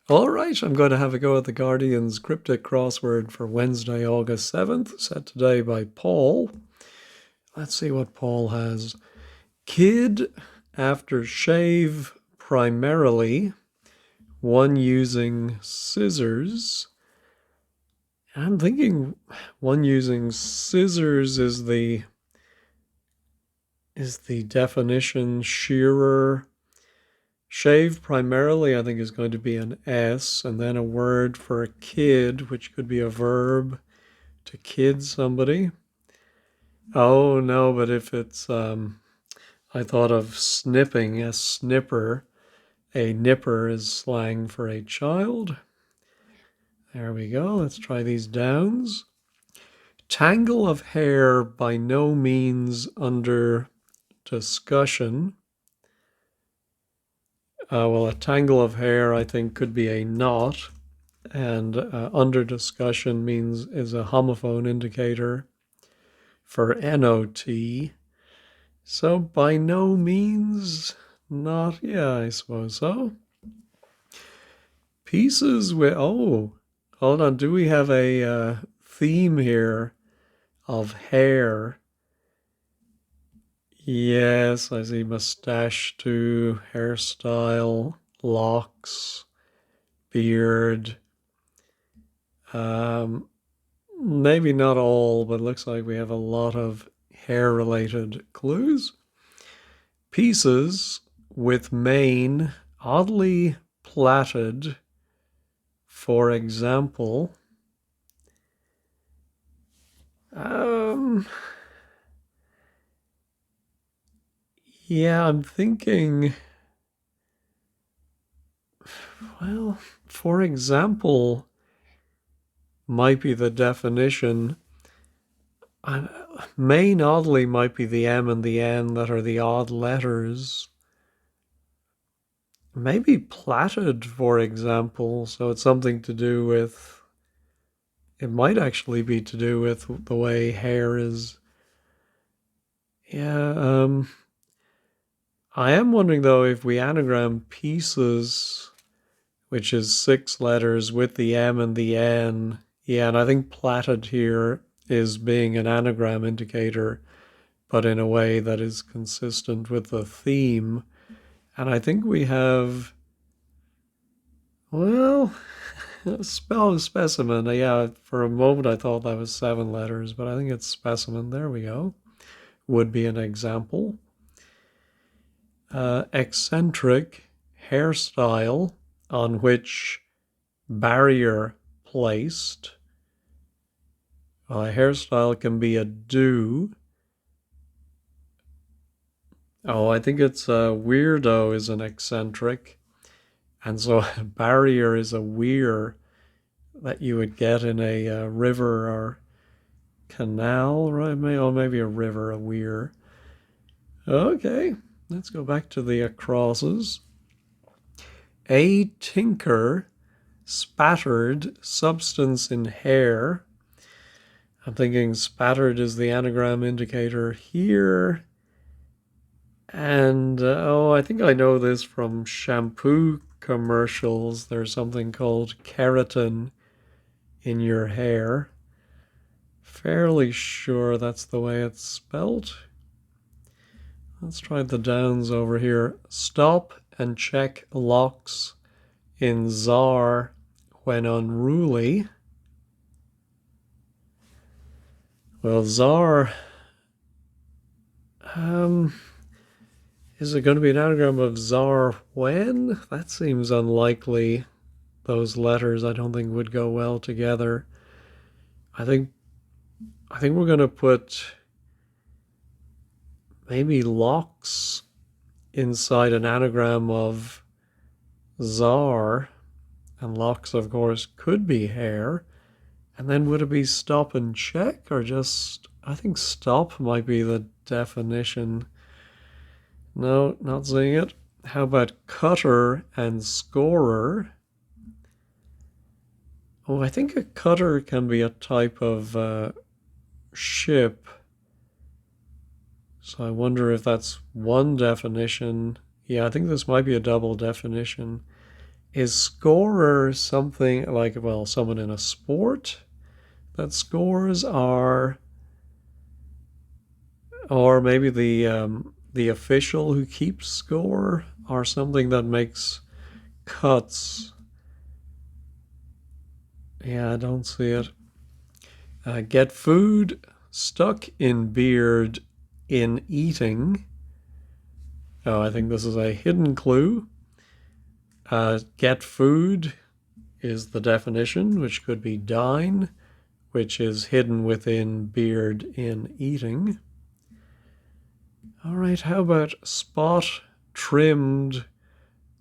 All right, I'm going to have a go at the Guardian's Cryptic Crossword for Wednesday, August 7th, set today by Paul. Let's see what Paul has. Kid after shave primarily, one using scissors. I'm thinking one using scissors is the definition. Shearer. Shave primarily, I think, is going to be an S, and then a word for a kid, which could be a verb, to kid somebody. Oh, no, but if it's, I thought of snipping, a snipper. A nipper is slang for a child. There we go. Let's try these downs. Tangle of hair by no means under discussion. Well, a tangle of hair, I think, could be a knot, and under discussion means is a homophone indicator for NOT. So by no means, not, yeah, I suppose so. Pieces with, oh, hold on, do we have a theme here of hair? Yes, I see mustache too, hairstyle, locks, beard. Maybe not all, but looks like we have a lot of hair-related clues. Pieces with mane oddly plaited, for example. Yeah, I'm thinking, well, for example, might be the definition. Mane oddly might be the M and the N that are the odd letters. Maybe plaited, for example, so it's something to do with, it might actually be to do with the way hair is. Yeah, I am wondering though if we anagram pieces, which is 6 letters with the M and the N. Yeah, and I think plaited here is being an anagram indicator, but in a way that is consistent with the theme. And I think we have, well, spell specimen. Yeah, for a moment I thought that was 7 letters, but I think it's specimen. There we go. Would be an example. Eccentric hairstyle on which barrier placed. Well, a hairstyle can be a do. Oh, I think it's a weirdo is an eccentric. And so a barrier is a weir that you would get in a river or canal, right? Or maybe a river, a weir. Okay, let's go back to the crosses. A tinker spattered substance in hair. I'm thinking spattered is the anagram indicator here. And I think I know this from shampoo commercials. There's something called keratin in your hair. Fairly sure that's the way it's spelt. Let's try the downs over here. Stop and check locks in czar when unruly. Well, czar, is it going to be an anagram of czar when? That seems unlikely. Those letters I don't think would go well together. I think we're going to put maybe locks inside an anagram of czar, and locks, of course, could be hair. And then would it be stop and check, or just, I think stop might be the definition. No, not seeing it. How about cutter and scorer? Oh, I think a cutter can be a type of ship. So I wonder if that's one definition. Yeah, I think this might be a double definition. Is scorer something like, well, someone in a sport that scores, or maybe the official who keeps score, or something that makes cuts? Yeah, I don't see it. Get food stuck in beard in eating. Oh, I think this is a hidden clue. Get food is the definition, which could be dine, which is hidden within beard in eating. All right, how about spot trimmed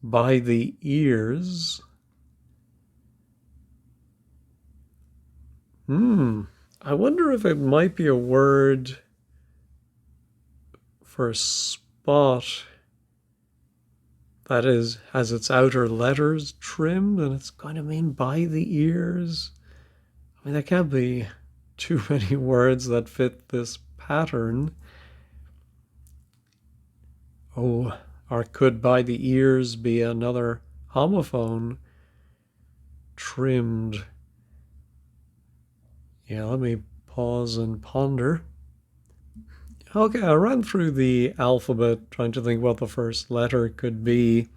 by the ears? I wonder if it might be a word for spot that has its outer letters trimmed, and it's going to mean by the ears. I mean, there can't be too many words that fit this pattern. Oh, or could by the ears be another homophone? Trimmed. Yeah, let me pause and ponder. Okay, I ran through the alphabet trying to think what the first letter could be.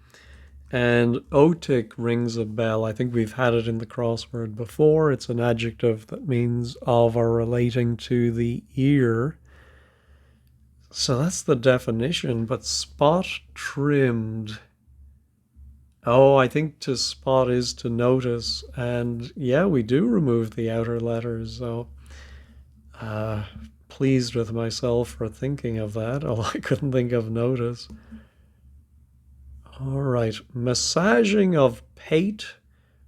And otic rings a bell. I think we've had it in the crossword before. It's an adjective that means of or relating to the ear. So that's the definition, but spot trimmed. Oh, I think to spot is to notice. And yeah, we do remove the outer letters. So pleased with myself for thinking of that, although I couldn't think of notice. All right, massaging of pate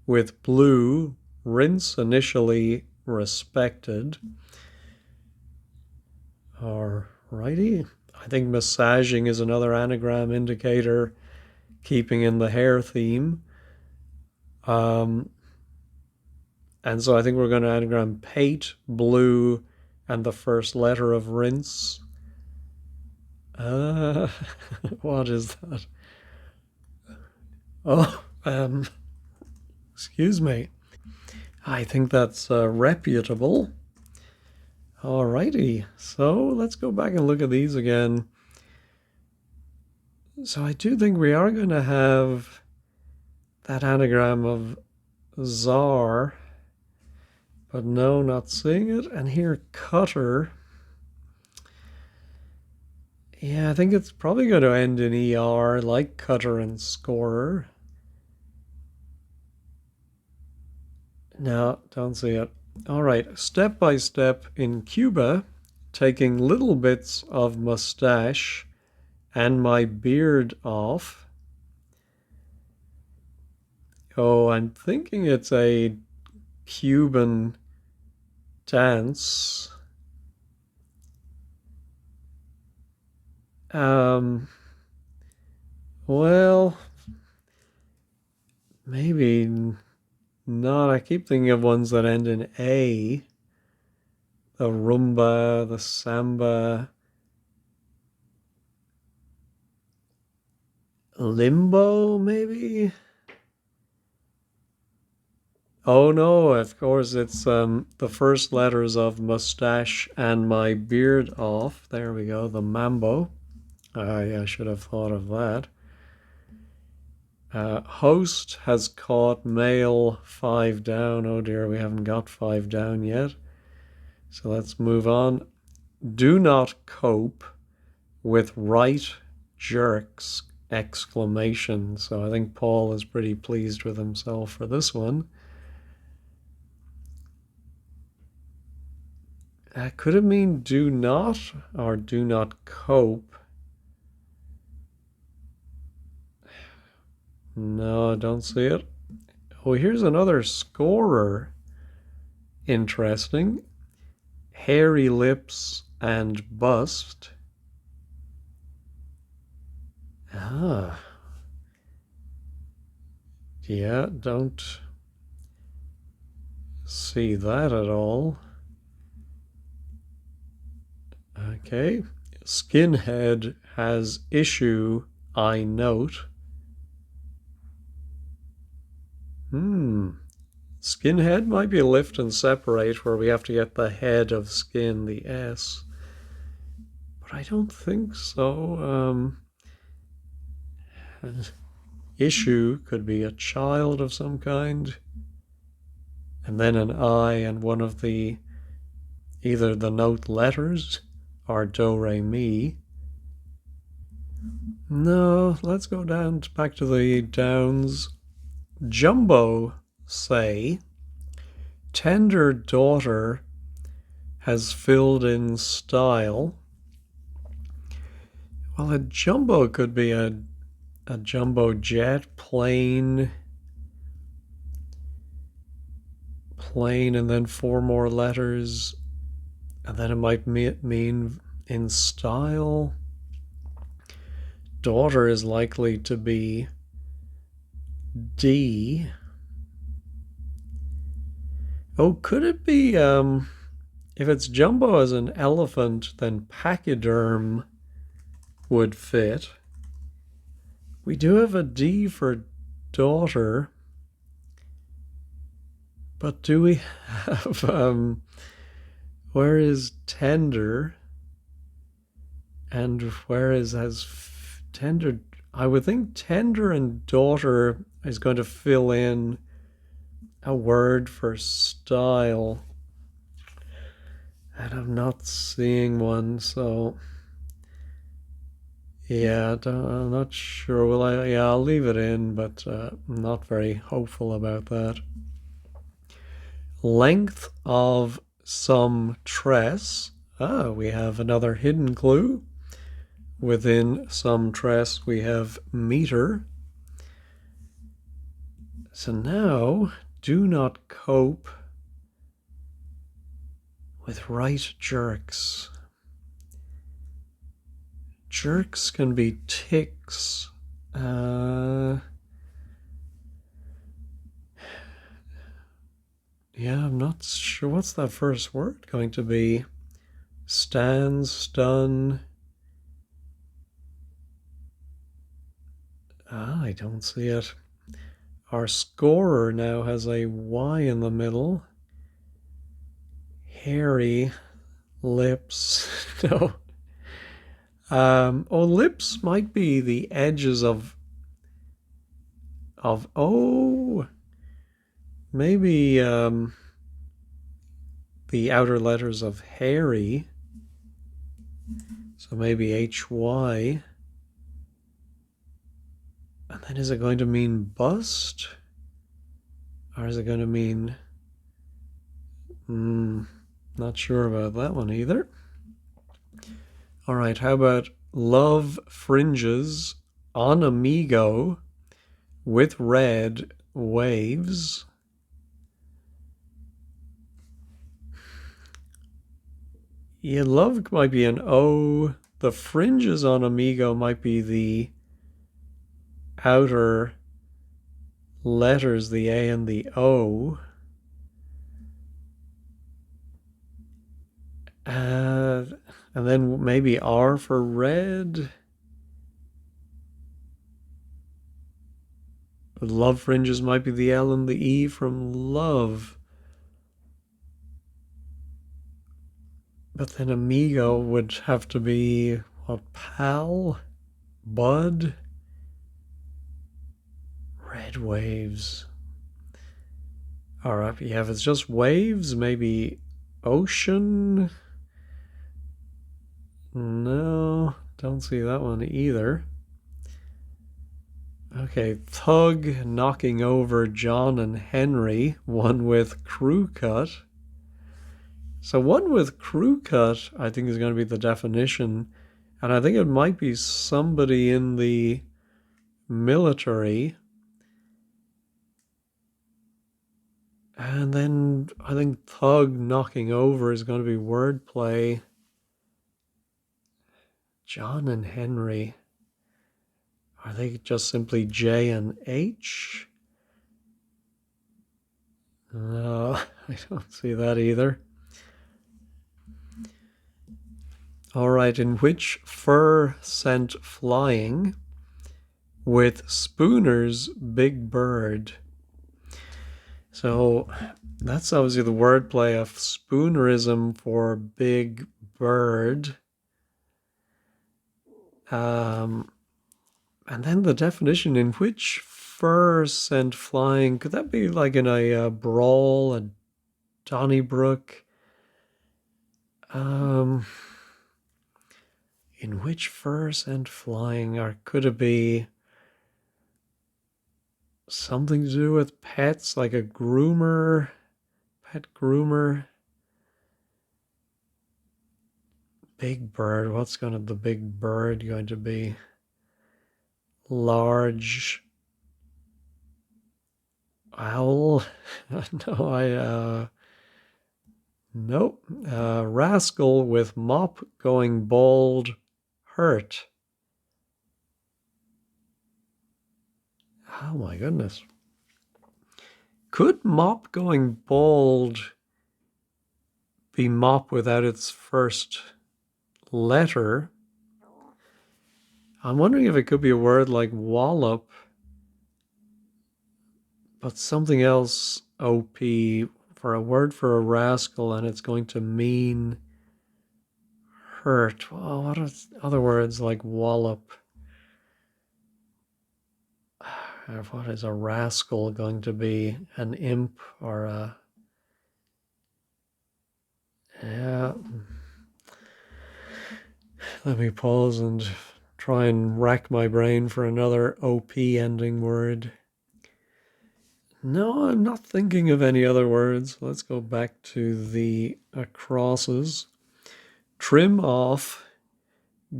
with blue, rinse initially respected. Alrighty, I think massaging is another anagram indicator, keeping in the hair theme. And so I think we're going to anagram pate, blue, and the first letter of rinse. What is that? Oh, excuse me. I think that's reputable. Alrighty, so let's go back and look at these again. So I do think we are going to have that anagram of czar, but no, not seeing it. And here, cutter. Yeah, I think it's probably going to end in ER, like cutter and scorer. No, don't see it. All right, step by step in Cuba, taking little bits of mustache and my beard off. Oh, I'm thinking it's a Cuban dance. Well, maybe not. I keep thinking of ones that end in A. The rumba, the samba. Limbo, maybe? Oh no, of course, it's the first letters of mustache and my beard off. There we go, the mambo. I should have thought of that. Host has caught mail 5 down. Oh dear, we haven't got 5 down yet. So let's move on. Do not cope with right jerks! Exclamation. So I think Paul is pretty pleased with himself for this one. Could it mean do not or do not cope? No, I don't see it. Oh, here's another scorer. Interesting. Hairy lips and bust. Ah. Yeah, don't see that at all. Okay. Skinhead has issue, I note. Skinhead might be lift and separate, where we have to get the head of skin, the S. But I don't think so. Issue could be a child of some kind. And then an I and one of the either the note letters or do, re, mi. No, let's go down back to the downs. Jumbo say, tender daughter has filled in style. Well, a jumbo could be a jumbo jet, plane, and then 4 more letters, and then it might mean in style. Daughter is likely to be D. Oh, could it be, if it's jumbo as an elephant, then pachyderm would fit. We do have a D for daughter, but do we have, where is tender? And where has tender? I would think tender and daughter is going to fill in a word for style. And I'm not seeing one, so yeah, I'm not sure. Will I? Yeah, I'll leave it in, but I'm not very hopeful about that. Length of some tress. We have another hidden clue. Within some tress, we have meter. So now, do not cope with right jerks. Jerks can be ticks. Yeah, I'm not sure. What's that first word going to be? Stand, stun. I don't see it. Our scorer now has a Y in the middle. Hairy lips. No. Lips might be the edges of maybe the outer letters of hairy. So maybe HY. And then is it going to mean bust? Or is it going to mean... not sure about that one either. All right, how about love fringes on amigo with red waves? Yeah, love might be an O. The fringes on amigo might be the outer letters, the A and the O. And then maybe R for red. The love fringes might be the L and the E from love. But then amigo would have to be, what, pal? Bud? Red waves. All right, yeah, if it's just waves, maybe ocean? No, don't see that one either. Okay, thug knocking over John and Henry, one with crew cut. So one with crew cut, I think, is going to be the definition. And I think it might be somebody in the military. And then I think thug knocking over is going to be wordplay. John and Henry. Are they just simply J and H? No, I don't see that either. All right, in which fur sent flying with Spooner's big bird? So that's obviously the wordplay of spoonerism for big bird. And then the definition, in which fur sent flying, could that be like in a brawl, a Donnybrook? In which fur sent flying, or could it be something to do with pets, like a groomer, pet groomer? Big bird, what's going to the big bird going to be? Large owl? No, nope. Rascal with mop going bald, hurt. Oh my goodness. Could mop going bald be mop without its first letter? I'm wondering if it could be a word like wallop, but something else OP for a word for a rascal, and it's going to mean hurt. Well, what are other words like wallop? What is a rascal going to be? An imp or a... Yeah. Let me pause and try and rack my brain for another OP ending word. No, I'm not thinking of any other words. Let's go back to the crosses. Trim off,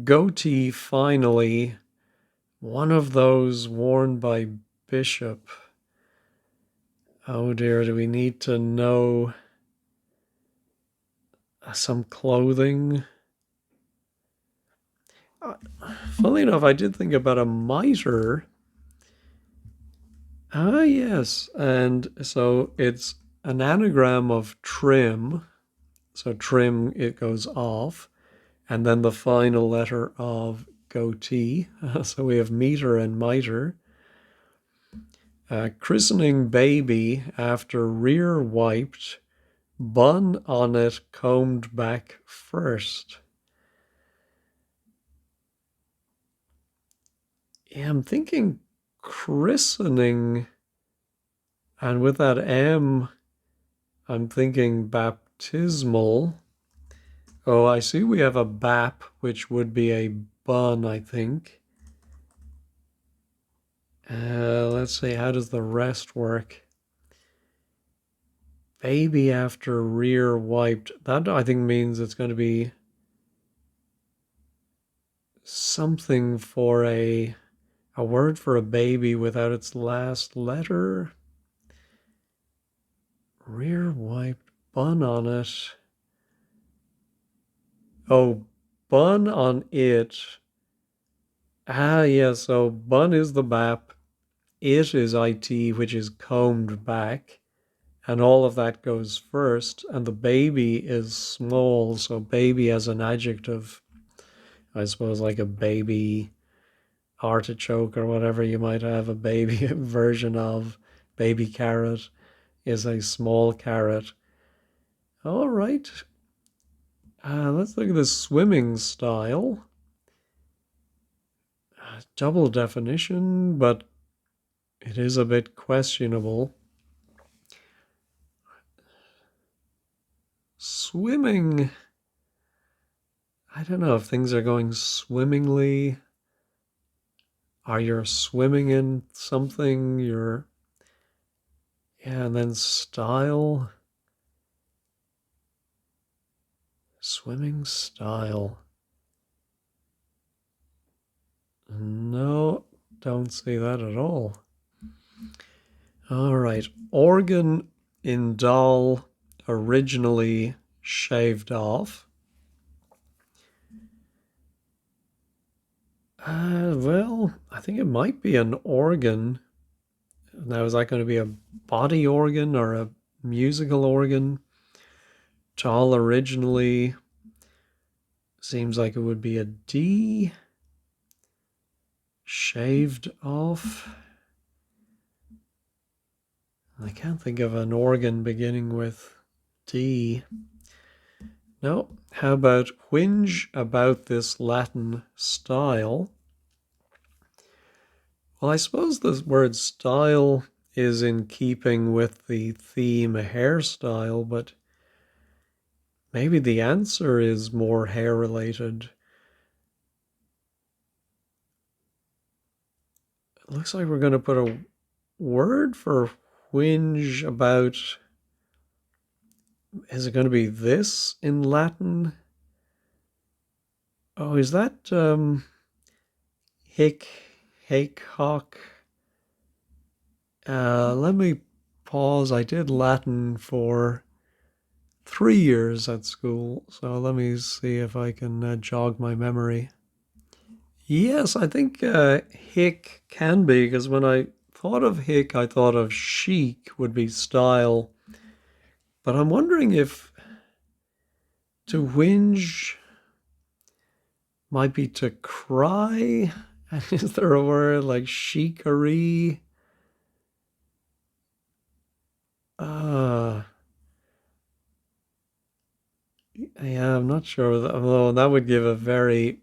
goatee finally, one of those worn by Bishop. Oh dear, do we need to know some clothing? Funnily enough, I did think about a mitre. Ah, yes. And so it's an anagram of trim. So trim, it goes off. And then the final letter of goatee. So we have meter and mitre. Christening baby after rear wiped, bun on it combed back first. Yeah, I'm thinking christening, and with that M, I'm thinking baptismal. Oh, I see we have a bap, which would be a bun, I think. Let's see, how does the rest work? Baby after rear wiped. That, I think, means it's going to be something for a word for a baby without its last letter. Rear wiped, bun on it. Oh, bun on it. Ah, yeah, so bun is the BAP. It is IT, which is combed back. And all of that goes first. And the baby is small, so baby as an adjective. I suppose like a baby artichoke or whatever you might have, a baby version of. Baby carrot is a small carrot. All right. Let's look at the swimming style. Double definition, but it is a bit questionable. Swimming. I don't know if things are going swimmingly. Are you swimming in something? Yeah, and then style. Swimming style. No, don't see that at all. All right. Organ in doll, originally shaved off. Well, I think it might be an organ. Now, is that going to be a body organ or a musical organ? Doll originally seems like it would be a D. Shaved off. I can't think of an organ beginning with D. No, how about whinge about this Latin style? Well, I suppose the word style is in keeping with the theme hairstyle, but maybe the answer is more hair related. It looks like we're going to put a word for whinge about. Is it going to be this in Latin? Oh, is that hic, hoc? Let me pause. I did Latin for 3 years at school, so let me see if I can jog my memory. Yes, I think hic can be, because when I thought of hic, I thought of chic would be style. But I'm wondering if to whinge might be to cry. Is there a word like chicory? Uh, yeah, I'm not sure. Although that would give a very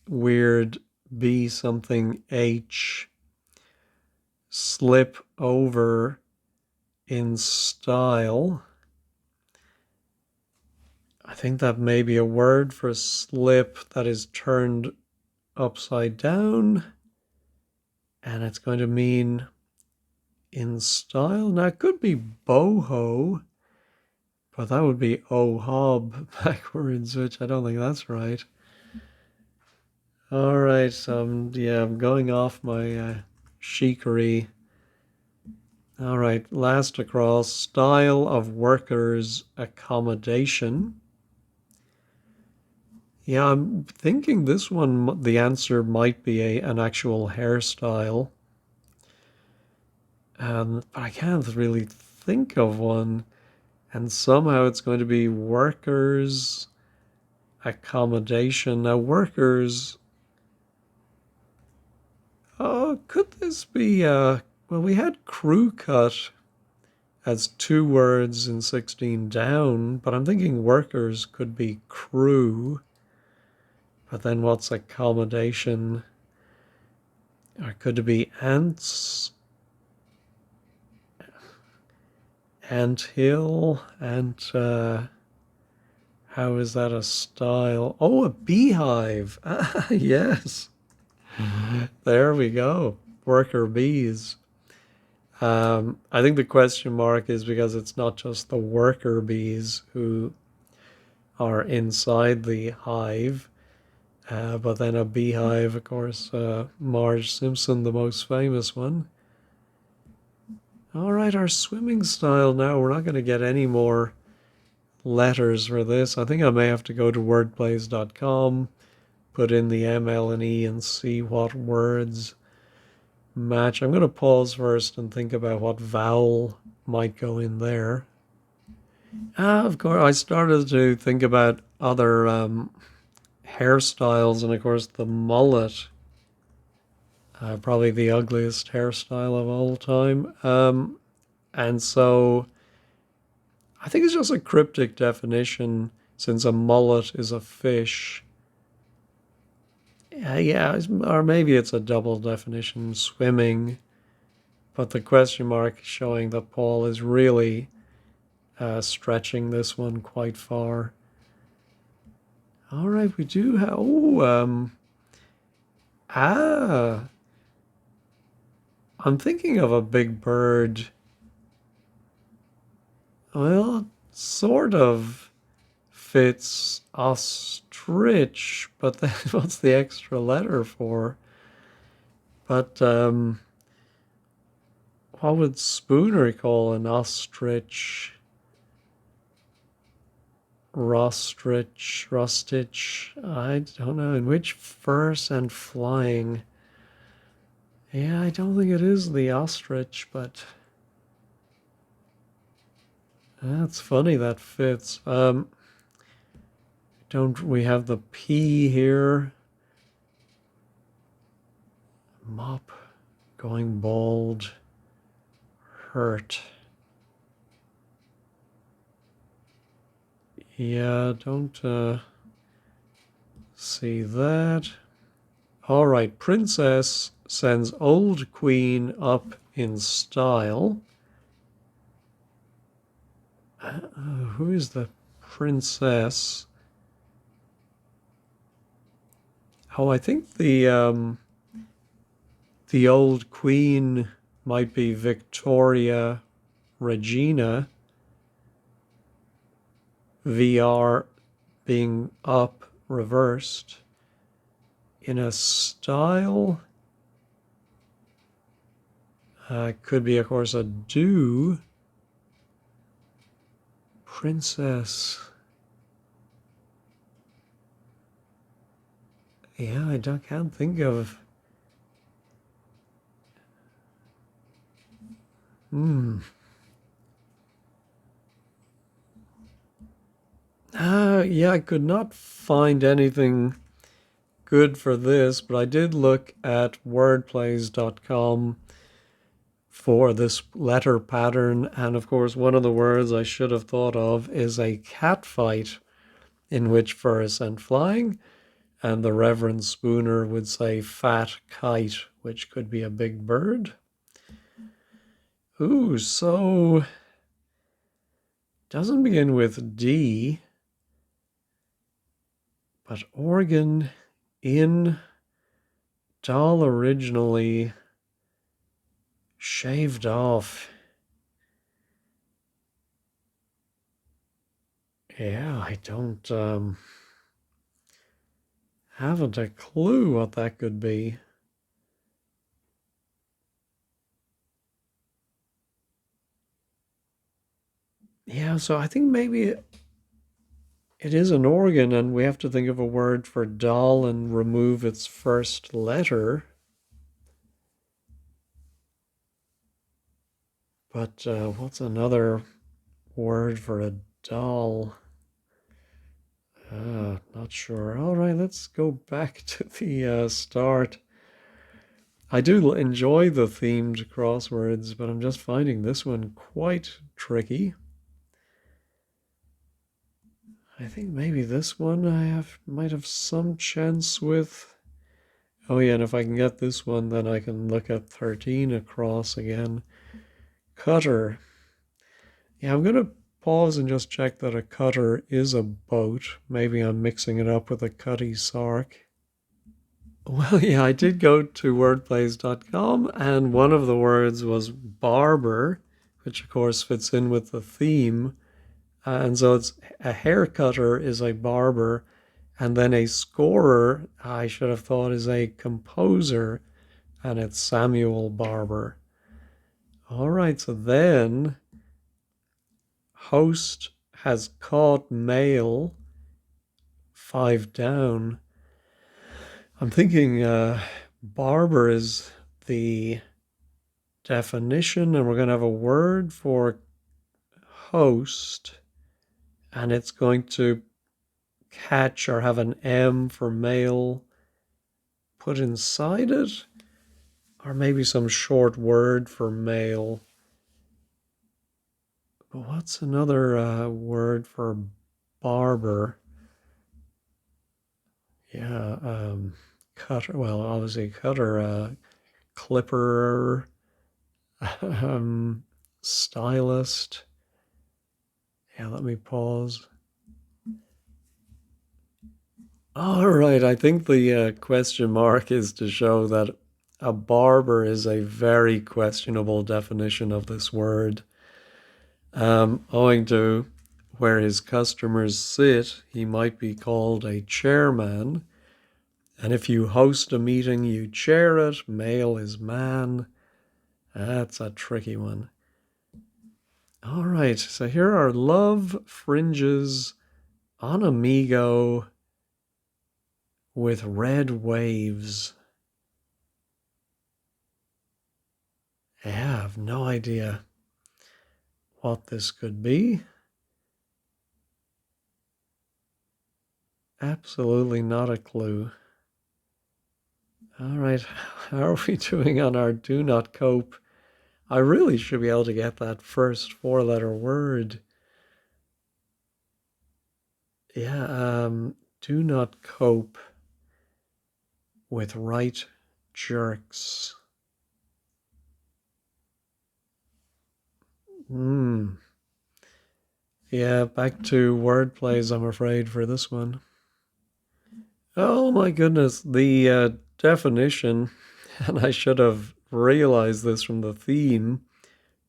weird B something H slip over in style. I think that may be a word for slip that is turned upside down, and it's going to mean in style. Now it could be boho, but that would be oh-hob backwards, which I don't think that's right. All right, yeah, I'm going off my chicory. All right, last across, style of workers' accommodation. Yeah, I'm thinking this one, the answer might be an actual hairstyle. But I can't really think of one. And somehow it's going to be workers' accommodation. Now, workers, oh, could this be, well, we had crew cut as 2 words in 16 down, but I'm thinking workers could be crew. But then what's accommodation? Or could it be ants? Ant hill? How is that a style? Oh, a beehive. Ah, yes. There we go. Worker bees. I think the question mark is because it's not just the worker bees who are inside the hive, but then a beehive, of course, Marge Simpson, the most famous one. All right, our swimming style now. We're not going to get any more letters for this. I think I may have to go to wordplays.com, put in the ML and E, and see what words match. I'm going to pause first and think about what vowel might go in there. Of course, I started to think about other hairstyles, and of course, the mullet, probably the ugliest hairstyle of all time. And so I think it's just a cryptic definition, since a mullet is a fish. Yeah, or maybe it's a double definition, swimming. But the question mark showing that Paul is really stretching this one quite far. All right, we do have. Oh, I'm thinking of a big bird. Well, sort of fits ostrich, but then what's the extra letter for? But what would Spooner call an ostrich? Rostich, I don't know. In which verse and flying? Yeah, I don't think it is the ostrich, but that's funny that fits. Don't we have the P here? Mop, going bald, hurt. Yeah, don't see that. All right, princess sends old queen up in style. Who is the princess? Oh, I think the old queen might be Victoria Regina. VR being up reversed in a style. Could be, of course, a do. Princess. Yeah, can't think of. Yeah, I could not find anything good for this, but I did look at wordplays.com for this letter pattern, and of course, one of the words I should have thought of is a cat fight in which fur is sent flying, and the Reverend Spooner would say fat kite, which could be a big bird. Ooh, so doesn't begin with D, but organ in doll originally shaved off. Yeah, I don't haven't a clue what that could be. Yeah, so I think maybe it is an organ, and we have to think of a word for doll and remove its first letter. But what's another word for a doll? Not sure. All right, let's go back to the start. I do enjoy the themed crosswords, but I'm just finding this one quite tricky. I think maybe this one might have some chance with. Oh yeah, and if I can get this one, then I can look at 13 across again. Cutter. Yeah, I'm gonna pause and just check that a cutter is a boat. Maybe I'm mixing it up with a cutty sark. Well, yeah, I did go to wordplays.com, and one of the words was barber, which of course fits in with the theme. And so it's a hair cutter is a barber, and then a scorer, I should have thought, is a composer, and it's Samuel Barber. All right, so then host has caught mail, 5 down. I'm thinking barber is the definition, and we're going to have a word for host, and it's going to catch or have an M for male put inside it, or maybe some short word for male. But what's another word for barber? Yeah, cutter. Well, obviously cutter, clipper, stylist. Yeah, let me pause. All right, I think the question mark is to show that a barber is a very questionable definition of this word. Owing to where his customers sit, he might be called a chairman. And if you host a meeting, you chair it. Male is man. That's a tricky one. All right, so here are love fringes on Amigo with red waves. I have no idea what this could be. Absolutely not a clue. All right, how are we doing on our do not cope? I really should be able to get that first 4-letter word. Yeah, do not cope with right jerks. Hmm. Yeah, back to word plays, I'm afraid, for this one. Oh my goodness, the definition, and I should have realized this from the theme,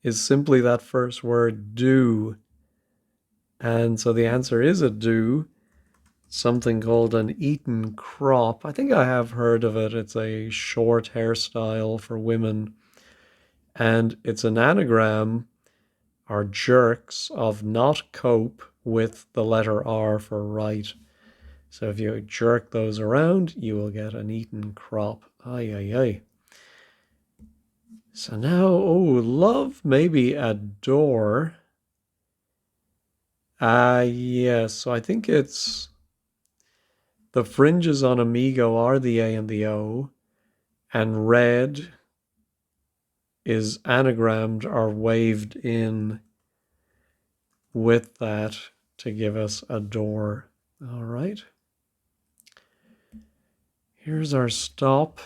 is simply that first word, do. And so the answer is a do, something called an eaten crop. I think I have heard of it. It's a short hairstyle for women. And it's an anagram, or jerks, of not cope with the letter R for right. So if you jerk those around, you will get an eaten crop. Ay, ay, ay. So now, oh, love, maybe adore. Yes, so I think it's the fringes on amigo are the A and the O, and red is anagrammed or waved in with that to give us adore. All right. Here's our stop.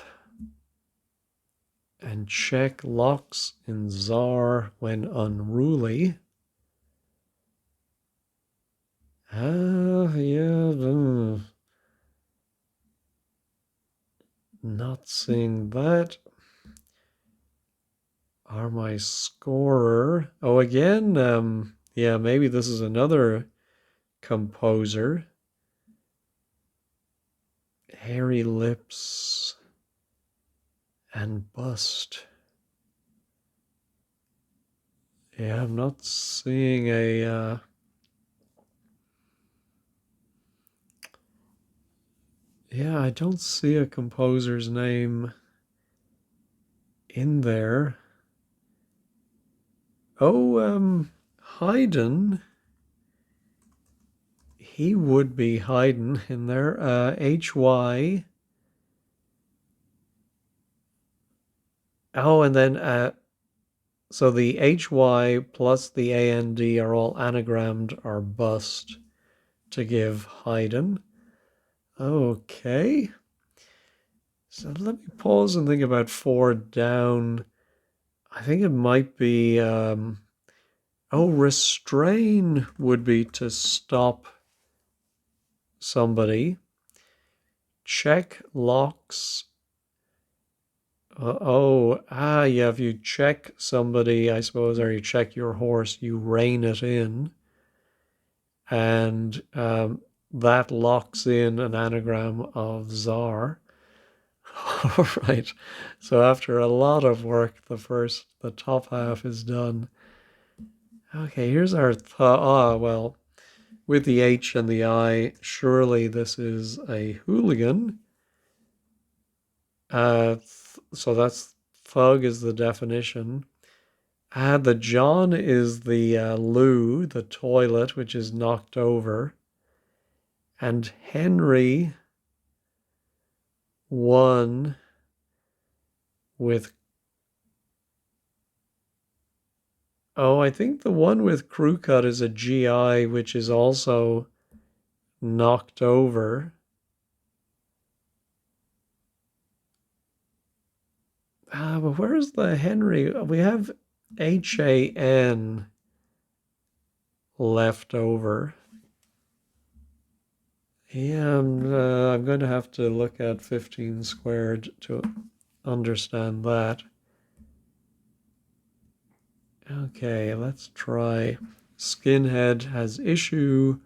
And check locks in czar when unruly. Yeah. Not seeing that. Are my scorer. Oh, again, yeah, maybe this is another composer. Hairy lips and bust. Yeah, I'm not seeing a, yeah, I don't see a composer's name in there. Oh, Haydn. He would be Haydn in there. Hy. Oh, and then so the HY plus the AND are all anagrammed or bust to give Haydn. Okay. So let me pause and think about four down. I think it might be, restrain would be to stop somebody. Check locks. Yeah, if you check somebody, I suppose, or you check your horse, you rein it in. And that locks in an anagram of czar. All right. So after a lot of work, the top half is done. Okay, here's our well, with the H and the I, surely this is a hooligan. So that's thug is the definition. The John is the loo, the toilet, which is knocked over. And Henry won with, I think the one with crew cut is a GI, which is also knocked over. But where's the Henry? We have HAN left over. Yeah, I'm going to have to look at 15 squared to understand that. Okay, let's try. Skinhead has issue.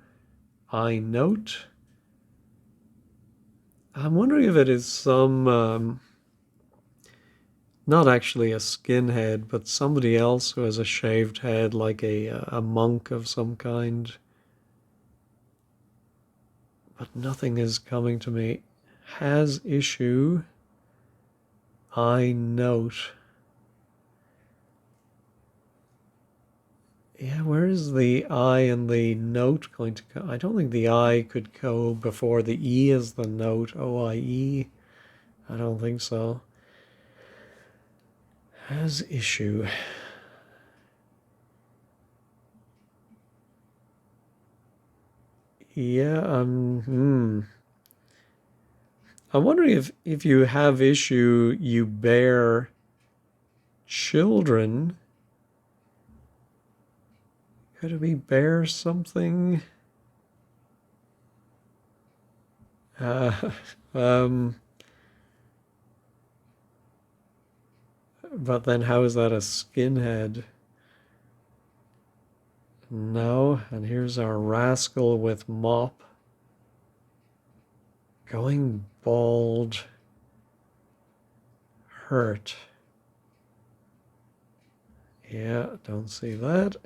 I note. I'm wondering if it is some, not actually a skinhead, but somebody else who has a shaved head, like a monk of some kind. But nothing is coming to me. Has issue. I note. Yeah, where is the I and the note going to go? I don't think the I could go before the E is the note. OIE. I don't think so. Has issue. Yeah, I'm wondering if you have issue, you bear children. Could we bear something? Uh, um, but then how is that a skinhead? No, and here's our rascal with mop. Going bald. Hurt. Yeah, don't see that.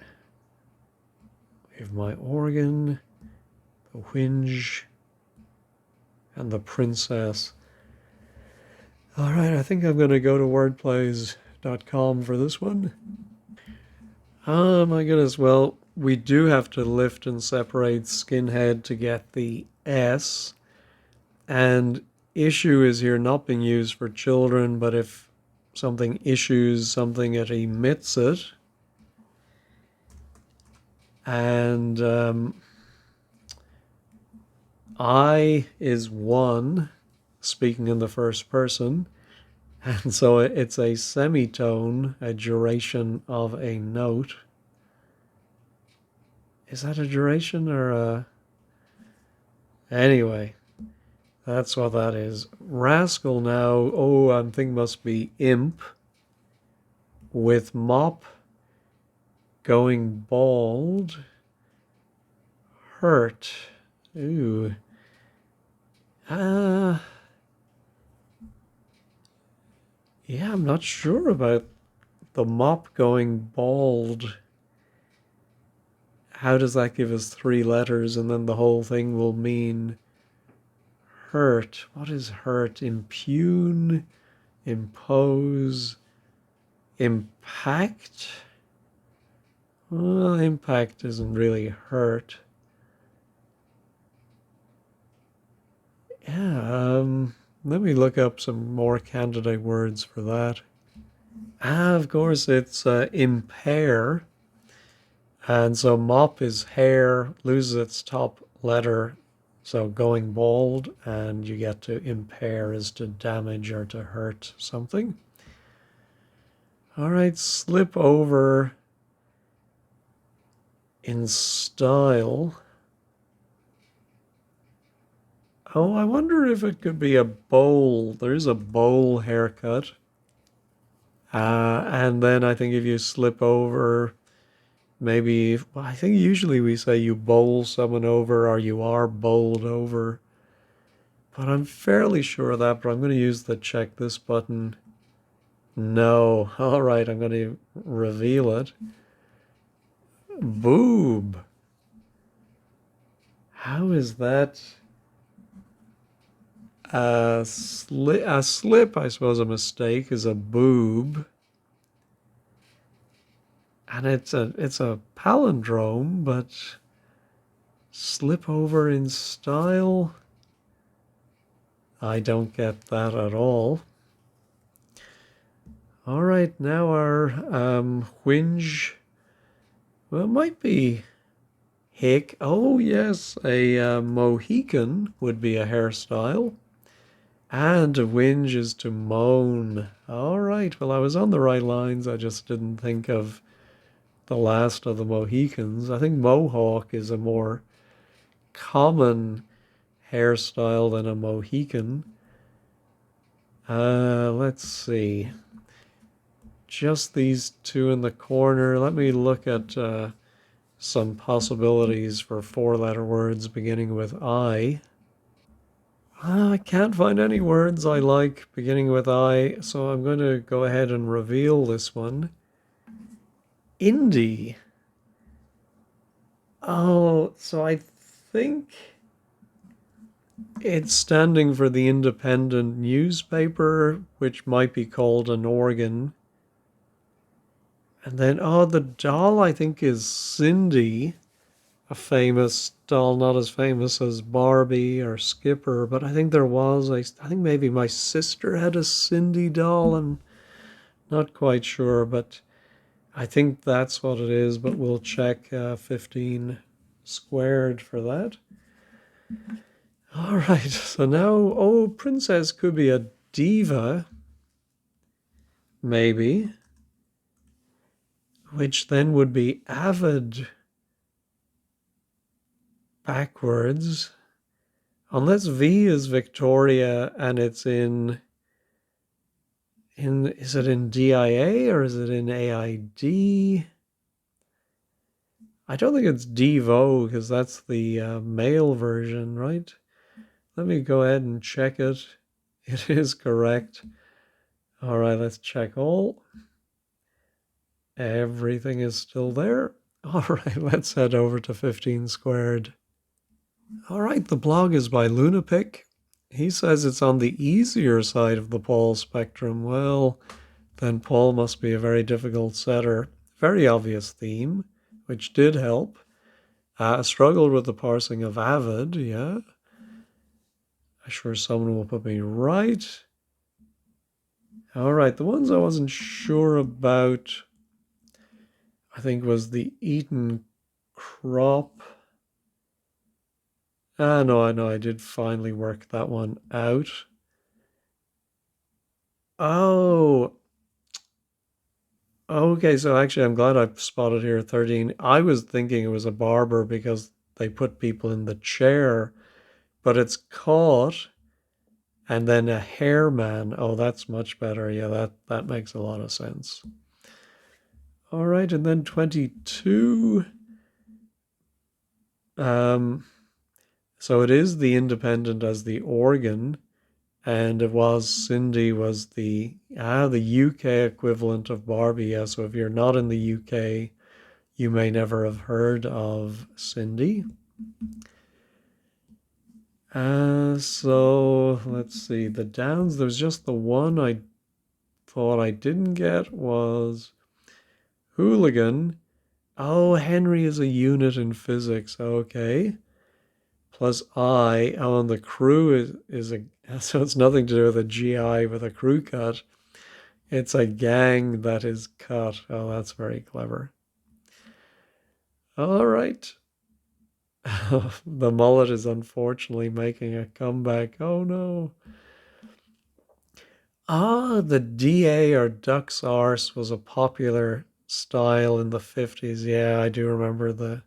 We have my organ, the whinge, and the princess. All right, I think I'm going to go to wordplays.com for this one. Oh my goodness, well, we do have to lift and separate skinhead to get the S. And issue is here not being used for children, but if something issues something, it emits it. And I is one, speaking in the first person. And so it's a semitone, a duration of a note. Is that a duration or a... Anyway, that's what that is. Rascal now, oh, I think must be imp. With mop, going bald, hurt. Ooh. Yeah, I'm not sure about the mop going bald. How does that give us 3 letters and then the whole thing will mean hurt? What is hurt? Impugn, impose, impact? Well, impact isn't really hurt. Yeah, let me look up some more candidate words for that. Of course, it's impair. And so mop is hair, loses its top letter, so going bald, and you get to impair is to damage or to hurt something. All right, slip over in style. Oh, I wonder if it could be a bowl. There's a bowl haircut. And then I think if you slip over, maybe, well, I think usually we say you bowl someone over or you are bowled over. But I'm fairly sure of that, but I'm going to use the check this button. No. All right, I'm going to reveal it. Boob. How is that? A slip, I suppose a mistake, is a boob. And it's a palindrome, but slip over in style? I don't get that at all. All right, now our whinge. Well, it might be hick. Oh, yes, a Mohican would be a hairstyle. And to whinge is to moan. All right, well, I was on the right lines. I just didn't think of the last of the Mohicans. I think Mohawk is a more common hairstyle than a Mohican. Let's see. Just these two in the corner. Let me look at some possibilities for 4-letter words beginning with I. I can't find any words I like beginning with I, so I'm going to go ahead and reveal this one. Indie. Oh, so I think it's standing for the independent newspaper, which might be called an organ. And then, oh, the doll I think is Cindy, a famous doll, not as famous as Barbie or Skipper, but I think there was, I think maybe my sister had a Cindy doll. I'm not quite sure, but I think that's what it is, but we'll check 15 squared for that. All right, so now, oh, princess could be a diva, maybe, which then would be avid backwards. Unless V is Victoria and it's in is it in DIA or is it in AID? I don't think it's Devo because that's the male version, right? Let me go ahead and check it. It is correct. All right, let's check all. Everything is still there. All right, let's head over to 15 squared. All right, the blog is by Lunapic. He says it's on the easier side of the Paul spectrum. Well, then Paul must be a very difficult setter. Very obvious theme, which did help. Struggled with the parsing of avid, yeah. I'm sure someone will put me right. All right, the ones I wasn't sure about, I think, was the Eton crop. No, I know, I did finally work that one out. Oh, okay, so actually I'm glad I spotted here 13. I was thinking it was a barber because they put people in the chair, but it's caught and then a hairman. Oh, that's much better. Yeah, that makes a lot of sense. All right, and then 22. So it is the independent as the organ, and it was Cindy was the UK equivalent of Barbie. Yeah, so if you're not in the UK, you may never have heard of Cindy. So let's see. The downs, there's just the one I thought I didn't get was hooligan. Oh, Henry is a unit in physics. Okay. Plus I. Oh, and the crew is a, so it's nothing to do with a GI with a crew cut. It's a gang that is cut. Oh, that's very clever. All right. The mullet is unfortunately making a comeback. Oh no. The DA or Duck's arse was a popular style in the 50s. Yeah, I do remember the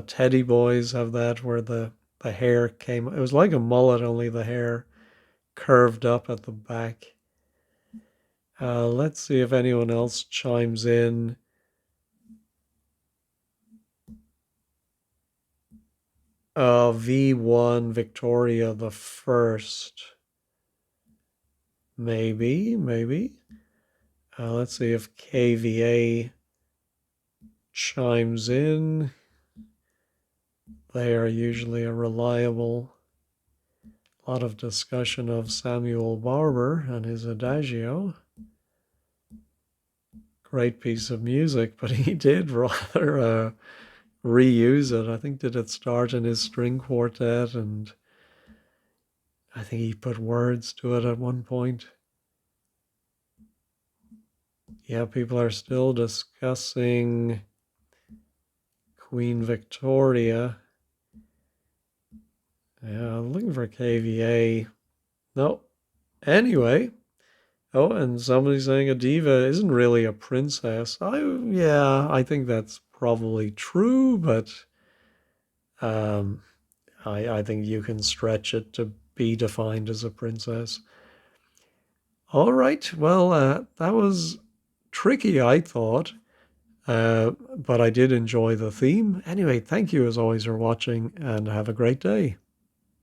Teddy Boys have that where the hair came. It was like a mullet, only the hair curved up at the back. Let's see if anyone else chimes in. V1 Victoria the First. Maybe. Let's see if KVA chimes in. They are usually a reliable. Lot of discussion of Samuel Barber and his Adagio. Great piece of music, but he did rather reuse it. I think did it start in his string quartet, and I think he put words to it at one point. Yeah, people are still discussing Queen Victoria. Yeah, I'm looking for KVA. No. Anyway. Oh, and somebody's saying a diva isn't really a princess. I think that's probably true, but um, I think you can stretch it to be defined as a princess. All right, well, that was tricky, I thought, but I did enjoy the theme. Anyway, thank you as always for watching, and have a great day.